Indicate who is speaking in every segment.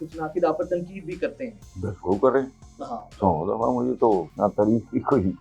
Speaker 1: کچھ ناقد آپ پر تنقید بھی کرتے ہیں.
Speaker 2: بالکل کریں.
Speaker 1: ہاں
Speaker 2: 100 دفعہ مجھے تو نہ تعریف کی کوئی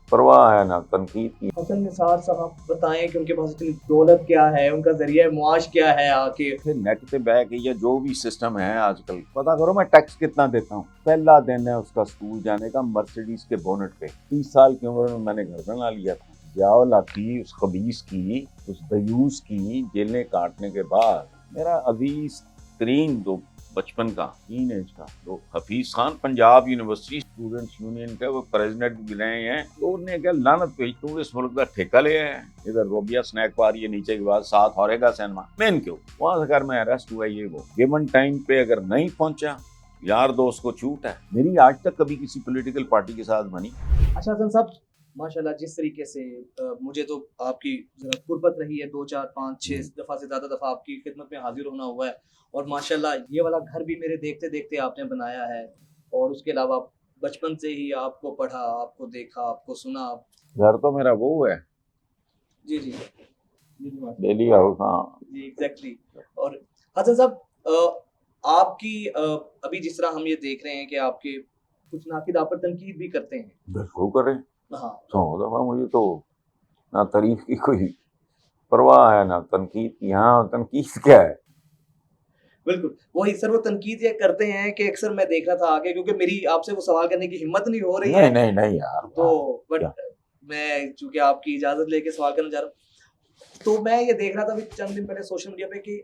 Speaker 2: پرواہ ہے نہ تنقید کی.
Speaker 1: حسن نثار صاحب بتائیں کہ ان کے پاس اتنی دولت کیا ہے, ان کا ذریعہ معاش کیا ہے, آ کے
Speaker 2: نیٹ پہ بہ کے یا جو بھی سسٹم ہے آج کل پتا کرو میں ٹیکس کتنا دیتا ہوں. پہلا دن ہے اس کا اسکول جانے کا مرسیڈیز کے بونٹ پہ. 30 سال کی عمر میں نے گھر بنا لیا تھا. ضیاء کی اس خبیث کی اس دیوس کی جیلیں کاٹنے کے بعد میرا عزیز ترین دو بچپن کا ٹین ایج کا تو Hafeez Khan Punjab university students union کا وہ پریزیڈنٹ بھی رہے ہیں. تو انہوں نے کہا لعنت پہ تو اس ملک کا ٹھیکہ لے ہے. ادھر روبیا سنیک پا رہی ہے نیچے کے بعد ساتھ ہوریگا سینما مین کیوں وہاں سے کر میں اریسٹ ہوا. یہ وہ گیون ٹائم پہ اگر نہیں پہنچا یار دوست کو چھوٹ ہے. میری آج تک کبھی کسی پولیٹیکل پارٹی کے ساتھ بنی.
Speaker 1: اچھا حسن صاحب ماشاءاللہ جس طریقے سے مجھے تو آپ کی ذرا قربت رہی ہے, 2 4 5 6 دفعہ سے زیادہ دفعہ آپ کی خدمت میں حاضر ہونا ہوا ہے, اور ماشاءاللہ یہ والا گھر بھی میرے دیکھتے دیکھتے آپ نے بنایا ہے, اور اس کے علاوہ بچپن سے ہی آپ کو پڑھا, آپ کو دیکھا, آپ کو سنا.
Speaker 2: گھر تو میرا وہ ہے
Speaker 1: جی جی
Speaker 2: ڈیلی ہاؤس. ہاں
Speaker 1: جی ایگزیکٹلی. اور حسن صاحب آپ کی ابھی جس طرح ہم یہ دیکھ رہے ہیں کہ آپ کے کچھ ناقد آپ پر تنقید بھی کرتے ہیں.
Speaker 2: بالکل کریں.
Speaker 1: ہاں
Speaker 2: 100 دفعہ مجھے تو نہ تعریف کی کوئی پرواہ ہے نہ تنقید کی. ہاں تنقید کیا ہے.
Speaker 1: بالکل وہی سر, وہ تنقید یہ کرتے ہیں کہ اکثر میں دیکھ رہا تھا آگے, کیونکہ میری آپ سے وہ سوال کرنے کی ہمت نہیں ہو رہی ہے.
Speaker 2: نہیں یار.
Speaker 1: تو بٹ میں چونکہ آپ کی اجازت لے کے سوال کرنا چاہ رہا ہوں, تو میں یہ دیکھ رہا تھا ابھی چند دن پہلے سوشل میڈیا پہ کہ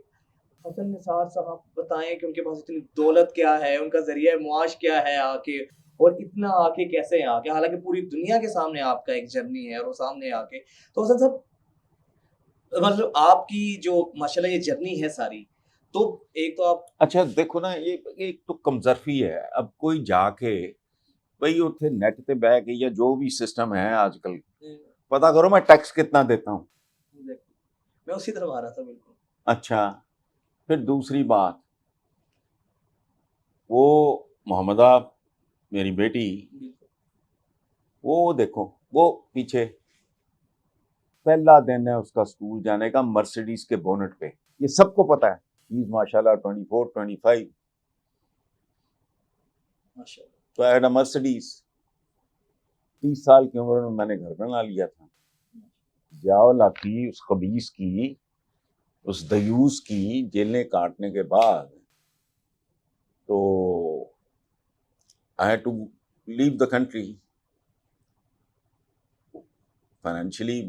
Speaker 1: حسن نثار صاحب بتائیں کہ ان کے پاس اتنی دولت کیا ہے, ان کا ذریعہ معاش کیا ہے, آ کے اور اتنا آ کے کیسے آ کے, حالانکہ پوری دنیا کے سامنے آپ کا ایک جرنی ہے, اور وہ سامنے آ کے. تو حسن صاحب مطلب آپ کی جو ماشاءاللہ یہ جرنی ہے ساری, تو ایک تو آپ
Speaker 2: اچھا دیکھو نا, یہ ایک تو کمزرفی ہے. اب کوئی جا کے بھائی اتنے نیٹ پہ بہ کے یا جو بھی سسٹم ہے آج کل پتا کرو میں ٹیکس کتنا دیتا ہوں.
Speaker 1: میں اسی طرف آ رہا تھا. بالکل.
Speaker 2: اچھا پھر دوسری بات, وہ محمدہ میری بیٹی وہ دیکھو وہ پیچھے پہلا دن ہے اس کا اسکول جانے کا مرسیڈیز کے بونٹ پہ. یہ سب کو پتا ہے. چیز ماشاء اللہ 24 25 تو ایڈ مرسیڈیز. 30 سال کی عمر میں نے گھر بنا لیا تھا. ضیاء کی اس خبیث کی اس دیوس کی جیلیں کاٹنے کے بعد تو I had to leave the country financially.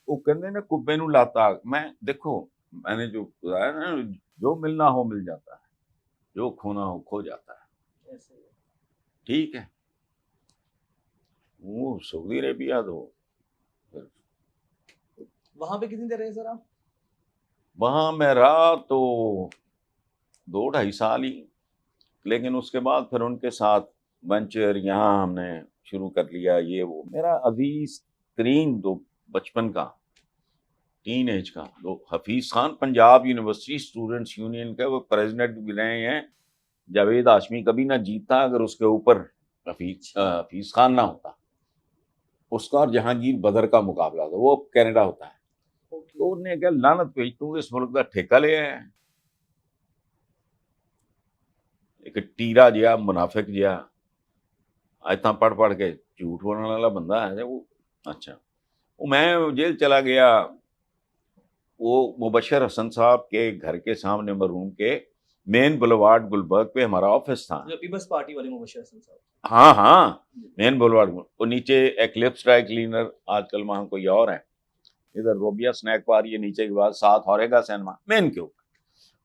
Speaker 2: وہ کہنے نا کبے نو لاتا. میں دیکھو میں نے جو بتایا نا, جو ملنا ہو مل جاتا ہے, جو کھونا ہو کھو جاتا ہے. ٹھیک ہے. وہ سعودی عربیہ تو
Speaker 1: وہاں پہ کتنی دیر رہے سر آپ؟
Speaker 2: وہاں میں رہا تو 2 2.5 سال ہی, لیکن اس کے بعد پھر ان کے ساتھ وینچر یہاں ہم نے شروع کر لیا. یہ وہ میرا عزیز ترین دو بچپن کا ٹین ایج کا تو Hafeez Khan Punjab university students union کا وہ پریزیڈنٹ بھی رہے ہیں. جاوید ہاشمی کبھی نہ جیتا اگر اس کے اوپر حفیظ خان نہ ہوتا. اس کا اور جہانگیر بدر کا مقابلہ تھا. وہ کینیڈا ہوتا ہے. تو انہوں نے کہا لعنت پہ تو اس ملک کا ٹھیکہ لے ہے. ایک ٹیرا جیا منافق جیا آیتاں پڑھ کے جھوٹ بولنے والا بندہ ہے وہ. اچھا وہ میں جیل چلا گیا. وہ مبشر حسن صاحب کے گھر کے سامنے مرحوم کے مین بلوارڈ گلبرگ پہ ہمارا آفس تھا.
Speaker 1: پیپلز پارٹی والے مبشر حسن صاحب.
Speaker 2: ہاں مین بلوارڈ. وہ نیچے ایکلپس ڈرائی کلینر آج کل وہاں کوئی اور ہے. ادھر روبیا سنیک پا رہی ہے نیچے کے بعد ساتھ ہوریگا سینما مین کے اوپر.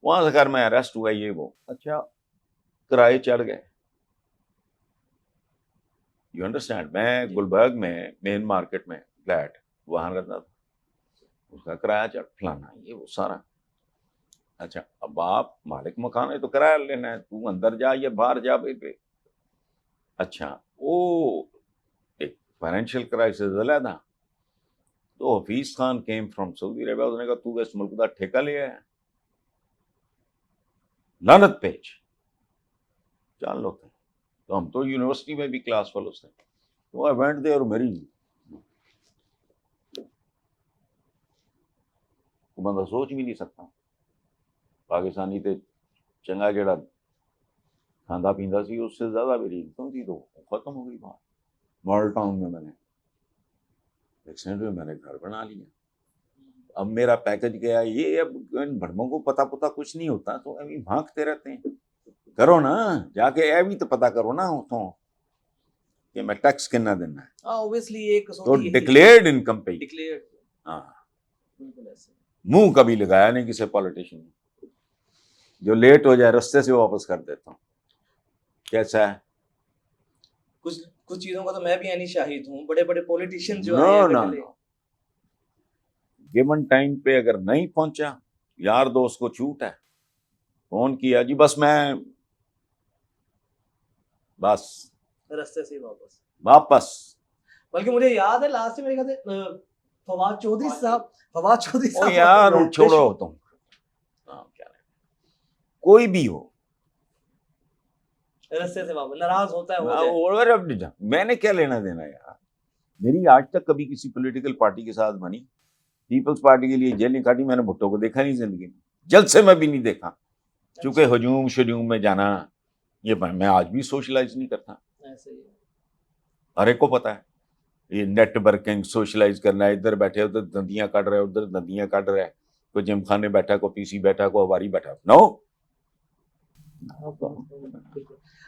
Speaker 2: وہاں سے کر میں اریسٹ ہوا. یہ وہ اچھا کرائے چڑھ گئے. You understand. میں گلبرگ میں مین مارکیٹ میں فلیٹ وہاں رہتا تھا. اس کا کرایہ چڑھ فلانا یہ وہ سارا. اچھا اب آپ مالک مکان ہے تو کرایہ لینا ہے. تو اندر جا یا باہر جا بھائی. اچھا وہ ایک فائنینشیل کرائسس علیحدہ. تو Hafeez Khan came from Saudi Arabia. اس نے کہا تو اس ملک کا ٹھیکہ لیا ہے. لعنت پیج جان لو تھے. تو ہم تو یونیورسٹی میں بھی کلاس فیلوز تھے. تو آئی وینٹ دیر. اور میری بندہ سوچ بھی نہیں سکتا پاکستانی تھے چنگا جڑا کھانا پیندا سی اس سے زیادہ میری انکم تھی تو ختم ہو گئی بات. ماڈل ٹاؤن میں نے ایک سینٹر میں نے گھر بنا لیا. اب میرا پیکج گیا یہ. اب ان بڑموں کو پتا کچھ نہیں ہوتا تو ابھی بھانکتے رہتے ہیں. کرو نا جا کے اے بھی تو پتا کرو نا اتوں کہ میں ٹیکس کتنا دینا ہے.
Speaker 1: obviously ایک
Speaker 2: تو ڈکلیئرڈ انکم پہ
Speaker 1: ڈکلیئرڈ
Speaker 2: ہاں
Speaker 1: بالکل ایسے.
Speaker 2: منہ کبھی لگایا نہیں کسی پالیٹیشین نے. جو لیٹ ہو جائے رستے سے واپس کر دیتا ہوں. کیسا ہے
Speaker 1: کچھ چیزوں کا تو میں بھی یعنی شاہد ہوں. بڑے بڑے پولیٹیشین جو
Speaker 2: نو
Speaker 1: ہیں
Speaker 2: نو نو گیون ٹائم پہ اگر نہیں پہنچا یار دوست کو چھوٹ ہے. فون کیا جی بس میں بس
Speaker 1: رستے سے واپس.
Speaker 2: واپس
Speaker 1: بلکہ مجھے یاد ہے لاسٹ میں میرے خیال سے فواد چودھری صاحب
Speaker 2: او یار چھوڑو تم کیا کوئی بھی ہو
Speaker 1: رستے سے واپس ناراض ہوتا ہے.
Speaker 2: میں نے کیا لینا دینا یار. میری آج تک کبھی کسی پولیٹیکل پارٹی کے ساتھ بنی. پیپلز پارٹی کے لیے جیل نہیں کاٹی میں نے. بھٹو کو دیکھا نہیں زندگی میں. جلد سے میں بھی نہیں دیکھا. چونکہ ہجوم میں جانا یہ میں آج بھی سوشلائز نہیں کرتا. ہر ایک کو پتا ہے یہ نیٹ ورکنگ سوشلائز کرنا ہے. ادھر بیٹھے ادھر دندیاں کاٹ رہے ادھر دندیاں کاٹ رہے. کوئی جم خانے بیٹھا کوئی پی سی بیٹھا کوئی ہماری بیٹھا. نو